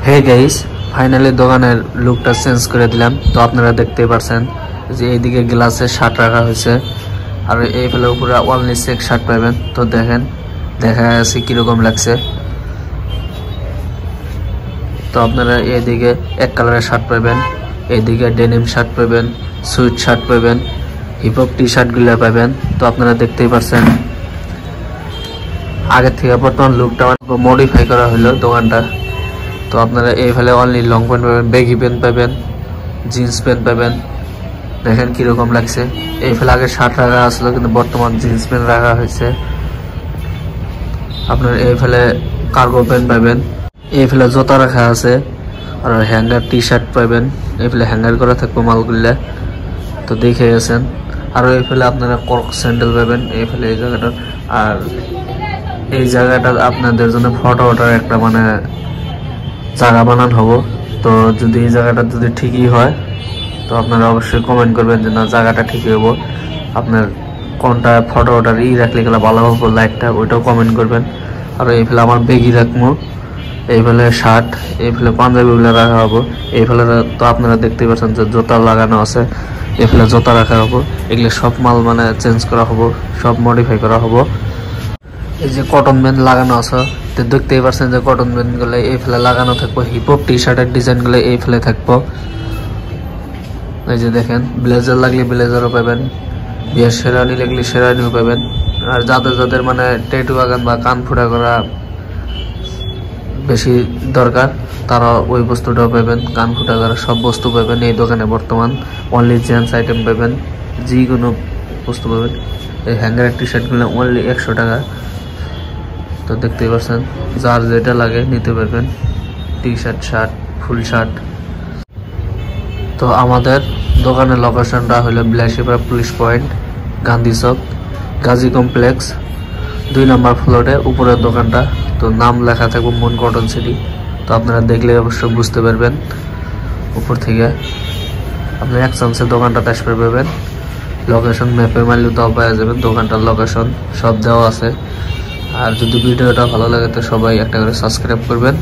Hey guys, finally দোকানের লুকটা change করে দিলাম। তো আপনারা দেখতেই পারছেন যে এইদিকে গ্লাসে শার্ট রাখা হয়েছে, আর এই ফেলে উপরে অনলি চেক শার্ট পাবেন। তো দেখেন দেখা যাচ্ছে কিরকম লাগছে। তো আপনারা এইদিকে এক কালারের শার্ট পাবেন, এইদিকে ডেনিম শার্ট পাবেন, সুইট শার্ট পাবেন, হিপহপ টি শার্টগুলো পাবেন। তো আপনারা দেখতেই পারছেন আগের থেকে বর্তমান লুকটা মডিফাই করা হলো দোকানটা। তো আপনারা এই ফেলে অনলি লং প্যান্ট পাবেন, বেগি প্যান্ট পাবেন, জিন্স প্যান্ট পাবেন। দেখেন কিরকম লাগছে। এই ফেলে আগে শার্ট রাখা আসলো, কিন্তু বর্তমান জিন্স প্যান্ট রাখা হয়েছে। আপনার এই ফেলে কার্গো প্যান্ট পাবেন, এই ফেলে জুতা রাখা আছে, আর হ্যাঙ্গার টি শার্ট পাবেন। এই ফেলে হ্যাঙ্গার করা থাকবো মালগুলা, তো দেখে গেছেন। আর এই ফেলে আপনারা কর্ক স্যান্ডেল পাবেন এই ফেলে এই জায়গাটা। আর এই জায়গাটা আপনাদের জন্য ফটো ওঠার একটা জায়গা বানানো হবো। তো যদি এই জায়গাটা যদি ঠিকই হয় তো আপনারা অবশ্যই কমেন্ট করবেন যে না জায়গাটা ঠিকই হবো। আপনার কোনটা ফটো ওটার রাখলে গেলে ভালো হবো, লাইটটা ওইটাও কমেন্ট করবেন। আর এই ফেলে আমার বেগি রাখবো, এই ফেলে শার্ট, এই ফেলে পাঞ্জাবিগুলো রাখা হবো। এই ফেলে তো আপনারা দেখতেই পাচ্ছেন যে জুতা লাগানো আছে, এই ফেলে জুতা রাখা হবো। এগুলো সব মাল চেঞ্জ করা হবো, সব মডিফাই করা হবো। এই যে কটন ব্যান্ড লাগানো আছে, তো দেখতেই পাচ্ছেন যে কটন ব্যান্ড গুলো এই ফেলে লাগানো থাকবো। হিপহপ টি শার্টের ডিজাইন গুলো এই ফেলে থাকবো। এই যে দেখেন ব্লেজার লাগলে ব্লেজারও পাবেন, বিয়ের শেরওয়ানি লাগলে শেরওয়ানিও পাবেন। আর যাদের যাদের ট্যাটু বাগান বা কান ফুটা করা বেশি দরকার তারা ওই বস্তুটাও পাবেন, কান ফুটা করা সব বস্তু পাবেন এই দোকানে। বর্তমান অনলি জেন্টস আইটেম পাবেন, যে কোনো বস্তু পাবেন। এই হ্যাঙ্গারের টি শার্টগুলো অনলি 100 টাকা। তো দেখতেই পাচ্ছেন যার যেটা লাগে নিতে পারবেন, T shirt, shirt, full shirt. তো আমাদের দোকানের লোকেশনটা হলো বিলাসীপাড়া পুলিশ পয়েন্ট, গান্ধী চক, গাজী কমপ্লেক্স, 2 নম্বর ফ্লোরে উপরের দোকানটা। তো নাম লেখা থাকবে মুন কটন সিটি। তো আপনারা দেখলে অবশ্যই বুঝতে পারবেন। উপর থেকে আপনি এক চান্সে দোকানটাতে আসতে পারবেন। লোকেশন ম্যাপে মারলে তাও পাওয়া যাবেন, দোকানটার লোকেশন সব দেওয়া আছে। আর যদি ভিডিওটা ভালো লাগে তো সবাই একটা করে সাবস্ক্রাইব করবেন।